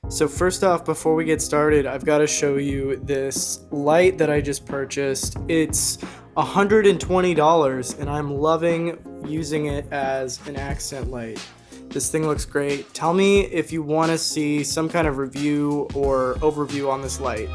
So first off, before we get started, I've got to show you this light that I just purchased. It's $120 and I'm loving using it as an accent light. This thing looks great. Tell me if you want to see some kind of review or overview on this light.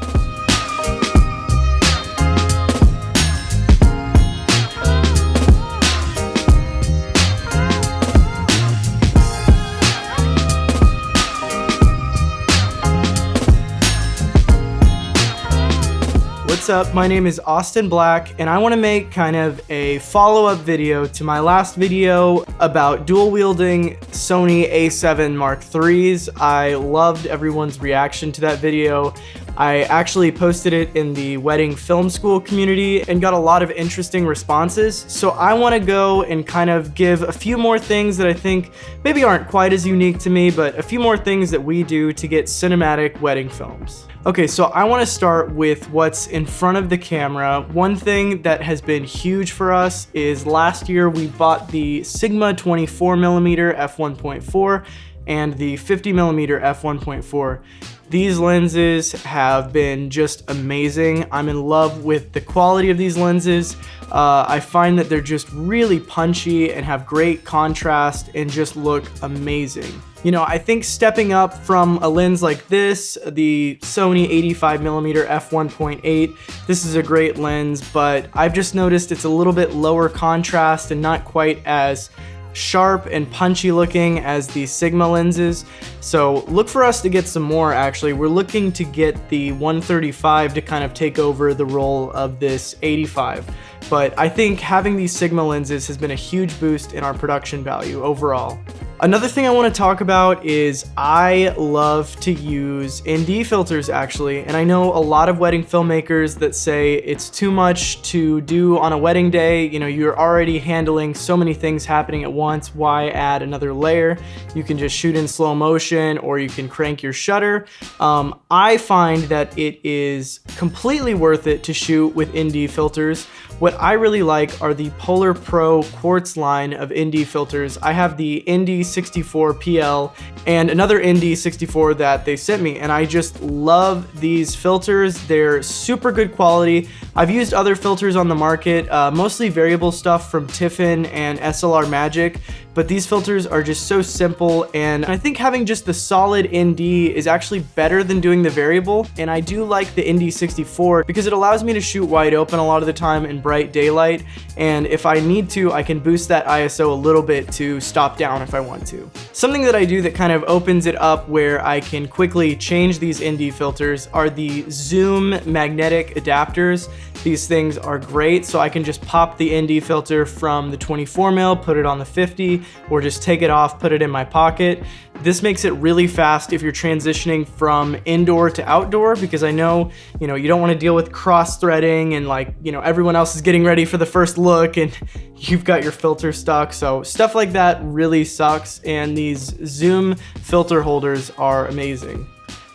What's up? My name is Austin Black and I want to make kind of a follow-up video to my last video about dual wielding Sony A7 Mark IIIs. I loved everyone's reaction to that video. I actually posted it in the wedding film school community and got a lot of interesting responses. So I want to go and kind of give a few more things that I think maybe aren't quite as unique to me, but a few more things that we do to get cinematic wedding films. Okay, so I want to start with what's in front of the camera. One thing that has been huge for us is last year we bought the Sigma 24mm f1.4 and the 50mm f1.4. These lenses have been just amazing. I'm in love with the quality of these lenses. I find that they're just really punchy and have great contrast and just look amazing. You know, I think stepping up from a lens like this, the Sony 85mm f1.8, this is a great lens, but I've just noticed it's a little bit lower contrast and not quite as sharp and punchy looking as the Sigma lenses. So look for us to get some more. Actually, we're looking to get the 135 to kind of take over the role of this 85. But I think having these Sigma lenses has been a huge boost in our production value overall. Another thing I want to talk about is I love to use ND filters actually, and I know a lot of wedding filmmakers that say it's too much to do on a wedding day. You know, you're already handling so many things happening at once. Why add another layer? You can just shoot in slow motion or you can crank your shutter. I find that it is completely worth it to shoot with ND filters. What I really like are the Polar Pro Quartz line of ND filters. I have the ND64 PL and another ND64 that they sent me, and I just love these filters. They're super good quality. I've used other filters on the market, mostly variable stuff from Tiffin and SLR Magic, but these filters are just so simple, and I think having just the solid ND is actually better than doing the variable. And I do like the ND64 because it allows me to shoot wide open a lot of the time in bright daylight, and if I need to, I can boost that ISO a little bit to stop down if I want to. Something that I do that kind of opens it up where I can quickly change these ND filters are the zoom magnetic adapters. These things are great, so I can just pop the ND filter from the 24mm, put it on the 50, or just take it off, put it in my pocket. This makes it really fast if you're transitioning from indoor to outdoor, because I know, you don't want to deal with cross-threading and everyone else is getting ready for the first look and you've got your filter stuck. So stuff like that really sucks, and these zoom filter holders are amazing.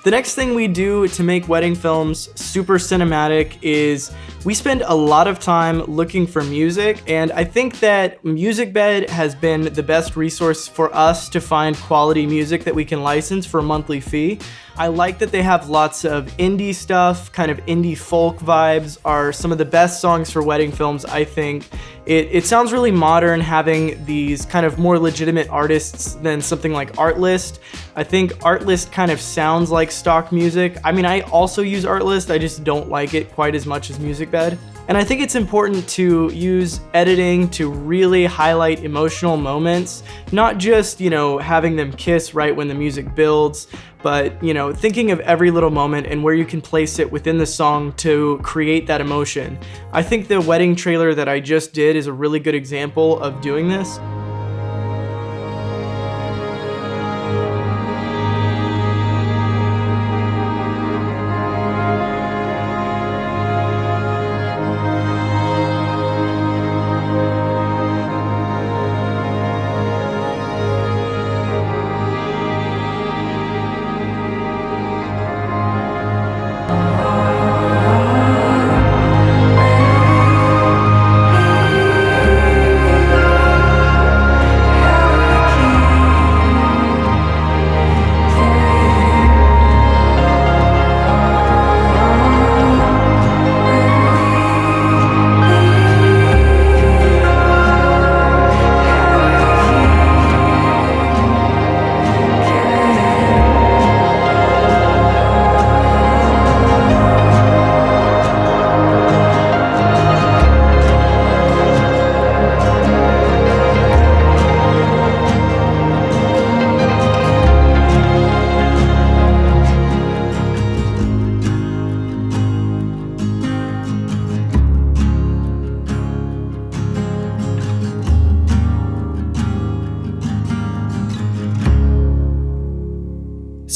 The next thing we do to make wedding films super cinematic is we spend a lot of time looking for music, and I think that MusicBed has been the best resource for us to find quality music that we can license for a monthly fee. I like that they have lots of indie stuff, kind of indie folk vibes are some of the best songs for wedding films, I think. It sounds really modern having these kind of more legitimate artists than something like Artlist. I think Artlist kind of sounds like stock music. I mean, I also use Artlist, I just don't like it quite as much as MusicBed. And I think it's important to use editing to really highlight emotional moments, not just, having them kiss right when the music builds, but, thinking of every little moment and where you can place it within the song to create that emotion. I think the wedding trailer that I just did is a really good example of doing this.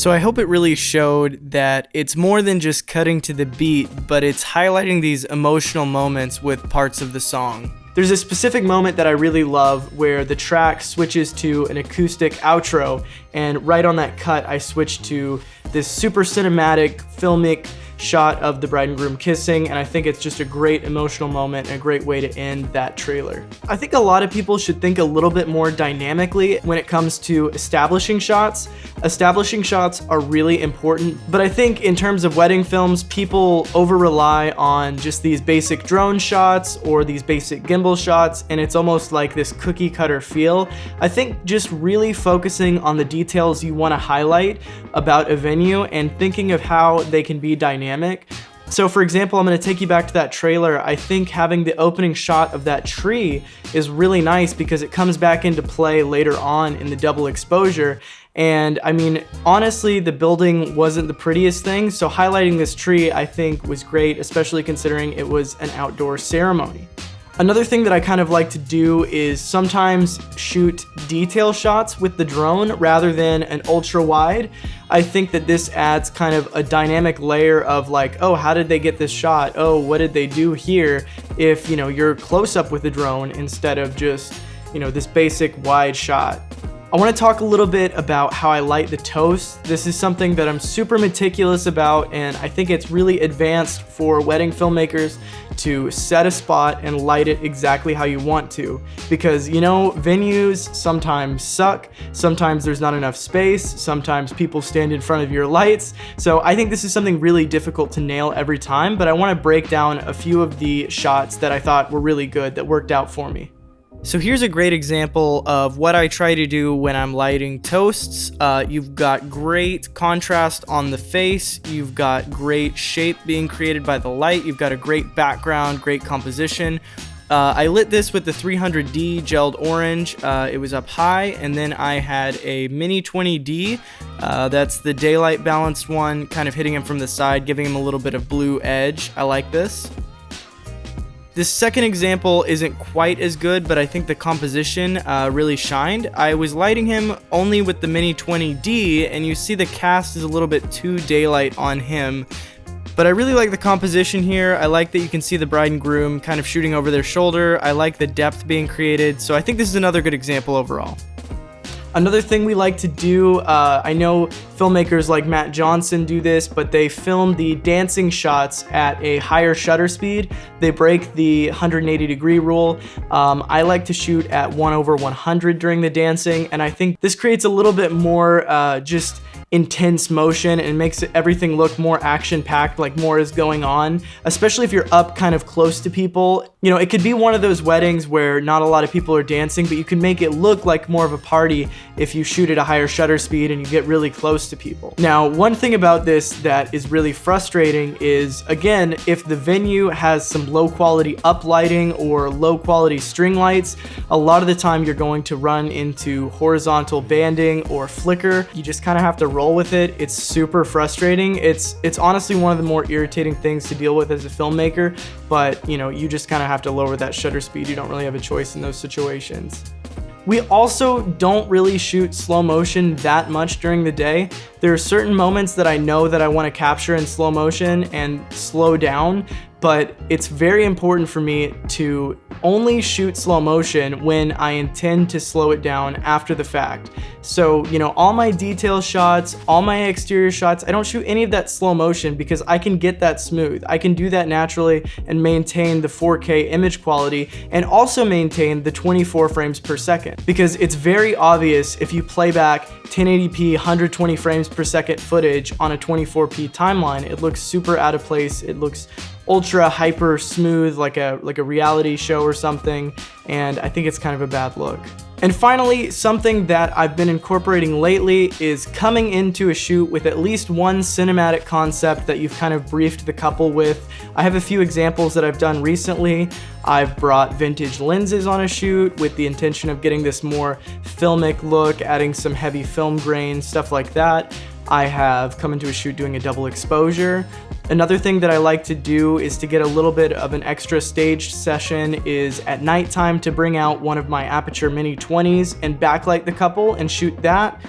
So I hope it really showed that it's more than just cutting to the beat, but it's highlighting these emotional moments with parts of the song. There's a specific moment that I really love where the track switches to an acoustic outro, and right on that cut I switch to this super cinematic filmic shot of the bride and groom kissing, and I think it's just a great emotional moment and a great way to end that trailer. I think a lot of people should think a little bit more dynamically when it comes to establishing shots. Establishing shots are really important, but I think in terms of wedding films, people over-rely on just these basic drone shots or these basic gimbal shots, and it's almost like this cookie cutter feel. I think just really focusing on the details you want to highlight about a venue and thinking of how they can be dynamic. So for example, I'm going to take you back to that trailer. I think having the opening shot of that tree is really nice because it comes back into play later on in the double exposure. And I mean, honestly, the building wasn't the prettiest thing, so highlighting this tree I think was great, especially considering it was an outdoor ceremony. Another thing that I kind of like to do is sometimes shoot detail shots with the drone rather than an ultra wide. I think that this adds kind of a dynamic layer of like, oh, how did they get this shot? Oh, what did they do here? If, you know, you're close up with the drone instead of just, you know, this basic wide shot. I want to talk a little bit about how I light the toast. This is something that I'm super meticulous about, and I think it's really advanced for wedding filmmakers to set a spot and light it exactly how you want to. Because, you know, venues sometimes suck, sometimes there's not enough space, sometimes people stand in front of your lights. So I think this is something really difficult to nail every time, but I want to break down a few of the shots that I thought were really good, that worked out for me. So here's a great example of what I try to do when I'm lighting toasts. You've got great contrast on the face, you've got great shape being created by the light, you've got a great background, great composition. I lit this with the 300D gelled orange. It was up high, and then I had a mini 20D. That's the daylight balanced one, kind of hitting him from the side, giving him a little bit of blue edge. I like this. This second example isn't quite as good, but I think the composition really shined. I was lighting him only with the mini 20D, and you see the cast is a little bit too daylight on him. But I really like the composition here. I like that you can see the bride and groom kind of shooting over their shoulder. I like the depth being created, so I think this is another good example overall. Another thing we like to do, I know filmmakers like Matt Johnson do this, but they film the dancing shots at a higher shutter speed. They break the 180-degree rule. I like to shoot at 1/100 during the dancing, and I think this creates a little bit more just intense motion and makes everything look more action-packed, like more is going on, especially if you're up kind of close to people. You know, it could be one of those weddings where not a lot of people are dancing, but you can make it look like more of a party if you shoot at a higher shutter speed and you get really close to people. Now, one thing about this that is really frustrating is, again, if the venue has some low quality uplighting or low quality string lights, a lot of the time you're going to run into horizontal banding or flicker. You just kind of have to roll with it. It's super frustrating. It's honestly one of the more irritating things to deal with as a filmmaker, but you know, you just kind of have to lower that shutter speed. You don't really have a choice in those situations. We also don't really shoot slow motion that much during the day. There are certain moments that I know that I want to capture in slow motion and slow down, but it's very important for me to only shoot slow motion when I intend to slow it down after the fact. So, you know, all my detail shots, all my exterior shots, I don't shoot any of that slow motion because I can get that smooth. I can do that naturally and maintain the 4K image quality and also maintain the 24 frames per second. Because it's very obvious if you play back 1080p 120 frames per second footage on a 24p timeline, it looks super out of place. It looks ultra hyper smooth, like a reality show or something, and I think it's kind of a bad look. And finally, something that I've been incorporating lately is coming into a shoot with at least one cinematic concept that you've kind of briefed the couple with. I have a few examples that I've done recently. I've brought vintage lenses on a shoot with the intention of getting this more filmic look, adding some heavy film grain, stuff like that. I have come into a shoot doing a double exposure. Another thing that I like to do is to get a little bit of an extra staged session is at nighttime to bring out one of my Aperture Mini 20s and backlight the couple and shoot that.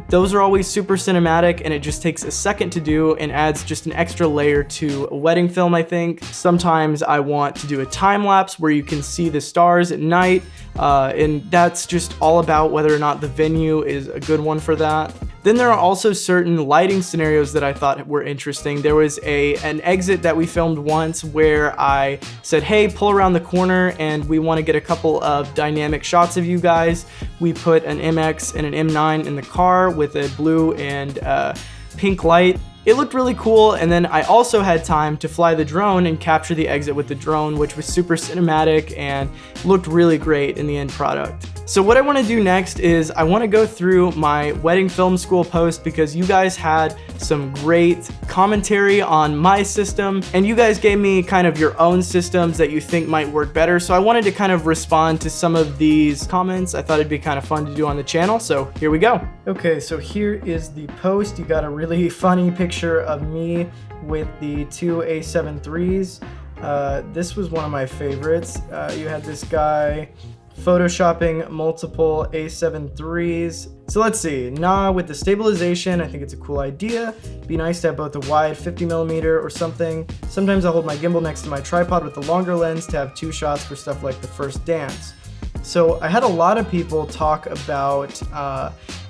Those are always super cinematic, and it just takes a second to do and adds just an extra layer to a wedding film, I think. Sometimes I want to do a time lapse where you can see the stars at night, and that's just all about whether or not the venue is a good one for that. Then there are also certain lighting scenarios that I thought were interesting. There was an exit that we filmed once where I said, hey, pull around the corner and we want to get a couple of dynamic shots of you guys. We put an MX and an M9 in the car with a blue and pink light. It looked really cool, and then I also had time to fly the drone and capture the exit with the drone, which was super cinematic and looked really great in the end product. So what I want to do next is I want to go through my wedding film school post because you guys had some great commentary on my system, and you guys gave me kind of your own systems that you think might work better. So I wanted to kind of respond to some of these comments. I thought it'd be kind of fun to do on the channel, so here we go. Okay, so here is the post. You got a really funny picture of me with the two A7 IIIs. This was one of my favorites. You had this guy photoshopping multiple A7 IIIs. So let's see. With the stabilization, I think it's a cool idea. Be nice to have both a wide 50mm or something. Sometimes I hold my gimbal next to my tripod with the longer lens to have two shots for stuff like the first dance. So I had a lot of people talk about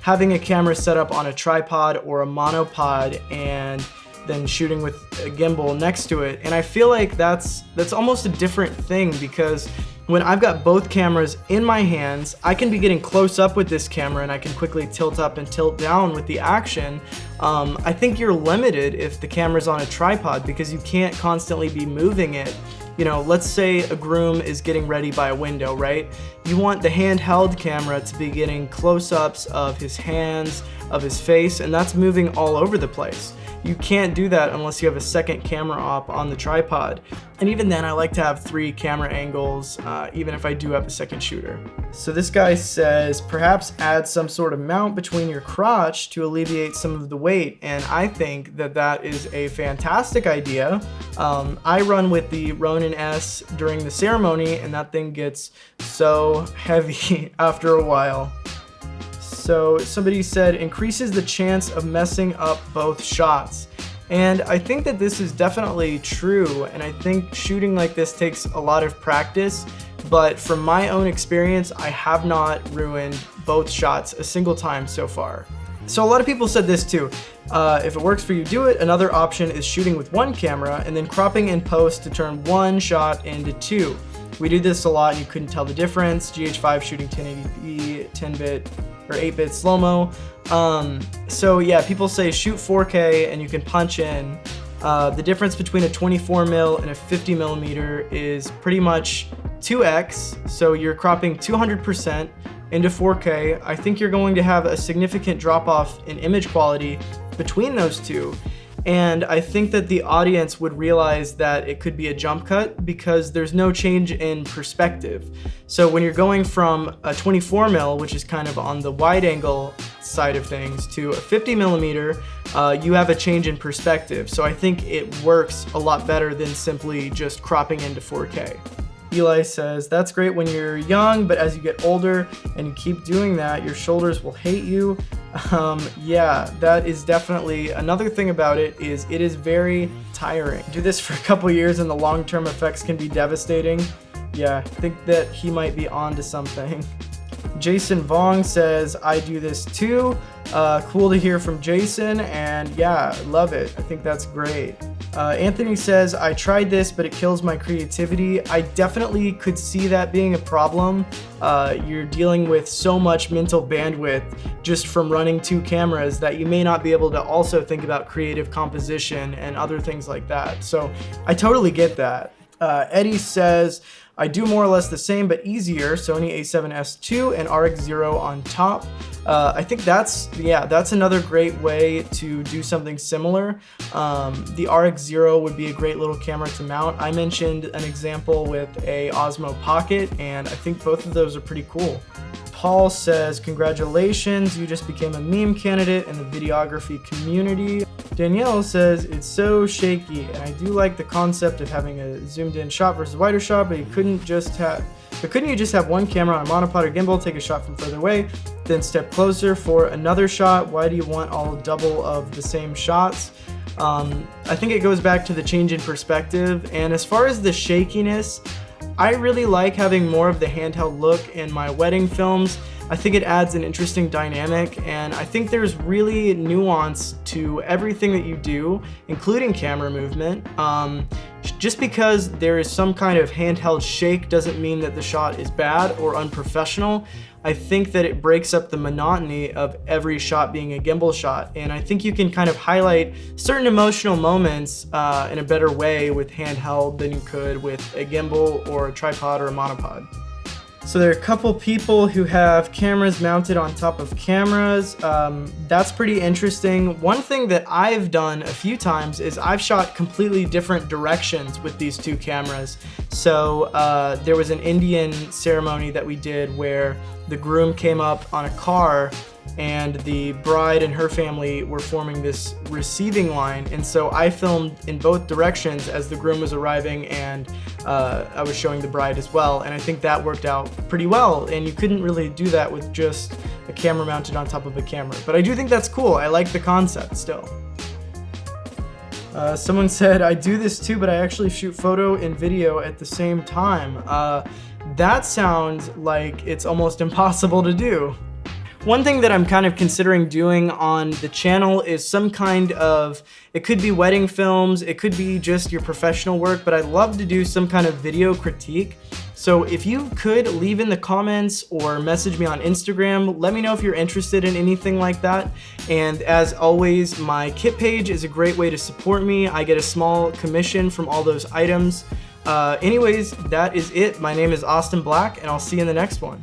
having a camera set up on a tripod or a monopod and then shooting with a gimbal next to it. And I feel like that's almost a different thing, because when I've got both cameras in my hands, I can be getting close up with this camera and I can quickly tilt up and tilt down with the action. I think you're limited if the camera's on a tripod because you can't constantly be moving it. You know, let's say a groom is getting ready by a window, right? You want the handheld camera to be getting close-ups of his hands, of his face, and that's moving all over the place. You can't do that unless you have a second camera op on the tripod. And even then, I like to have 3 camera angles, even if I do have a second shooter. So this guy says, perhaps add some sort of mount between your crotch to alleviate some of the weight. And I think that that is a fantastic idea. I run with the Ronin S during the ceremony, and that thing gets so heavy after a while. So somebody said, increases the chance of messing up both shots. And I think that this is definitely true, and I think shooting like this takes a lot of practice, but from my own experience, I have not ruined both shots a single time so far. So a lot of people said this too. If it works for you, do it. Another option is shooting with one camera and then cropping in post to turn one shot into 2. We do this a lot and you couldn't tell the difference. GH5 shooting 1080p, 10-bit or 8-bit slow-mo. So yeah, people say shoot 4K and you can punch in. The difference between a 24mm and a 50mm is pretty much 2x. So you're cropping 200% into 4K. I think you're going to have a significant drop-off in image quality between those two. And I think that the audience would realize that it could be a jump cut because there's no change in perspective. So when you're going from a 24mm, which is kind of on the wide angle side of things, to a 50mm, you have a change in perspective. So I think it works a lot better than simply just cropping into 4K. Eli says, that's great when you're young, but as you get older and you keep doing that, your shoulders will hate you. Yeah, that is definitely another thing about it is very tiring. Do this for a couple years and the long-term effects can be devastating. Yeah, I think that he might be onto something. Jason Vong says, I do this too. Cool to hear from Jason, and yeah, love it. I think that's great. Anthony says, I tried this, but it kills my creativity. I definitely could see that being a problem. You're dealing with so much mental bandwidth just from running 2 cameras that you may not be able to also think about creative composition and other things like that. So I totally get that. Eddie says, I do more or less the same but easier, Sony a7S II and RX0 on top. I think that's another great way to do something similar. The RX0 would be a great little camera to mount. I mentioned an example with a Osmo Pocket, and I think both of those are pretty cool. Paul says, congratulations, you just became a meme candidate in the videography community. Danielle says, it's so shaky, and I do like the concept of having a zoomed in shot versus wider shot, but couldn't you just have one camera on a monopod or gimbal, take a shot from further away, then step closer for another shot? Why do you want all double of the same shots? I think it goes back to the change in perspective, and as far as the shakiness, I really like having more of the handheld look in my wedding films. I think it adds an interesting dynamic, and I think there's really nuance to everything that you do, including camera movement. Just because there is some kind of handheld shake doesn't mean that the shot is bad or unprofessional. I think that it breaks up the monotony of every shot being a gimbal shot, and I think you can kind of highlight certain emotional moments in a better way with handheld than you could with a gimbal or a tripod or a monopod. So there are a couple people who have cameras mounted on top of cameras. That's pretty interesting. One thing that I've done a few times is I've shot completely different directions with these two cameras. So there was an Indian ceremony that we did where the groom came up on a car and the bride and her family were forming this receiving line, and so I filmed in both directions as the groom was arriving, and I was showing the bride as well, and I think that worked out pretty well, and you couldn't really do that with just a camera mounted on top of a camera, but I do think that's cool. I like the concept still. Someone said, I do this too, but I actually shoot photo and video at the same time. That sounds like it's almost impossible to do. One thing that I'm kind of considering doing on the channel is some kind of, it could be wedding films, it could be just your professional work, but I'd love to do some kind of video critique. So if you could leave in the comments or message me on Instagram, let me know if you're interested in anything like that. And as always, my kit page is a great way to support me. I get a small commission from all those items. Anyways, that is it. My name is Austin Black, and I'll see you in the next one.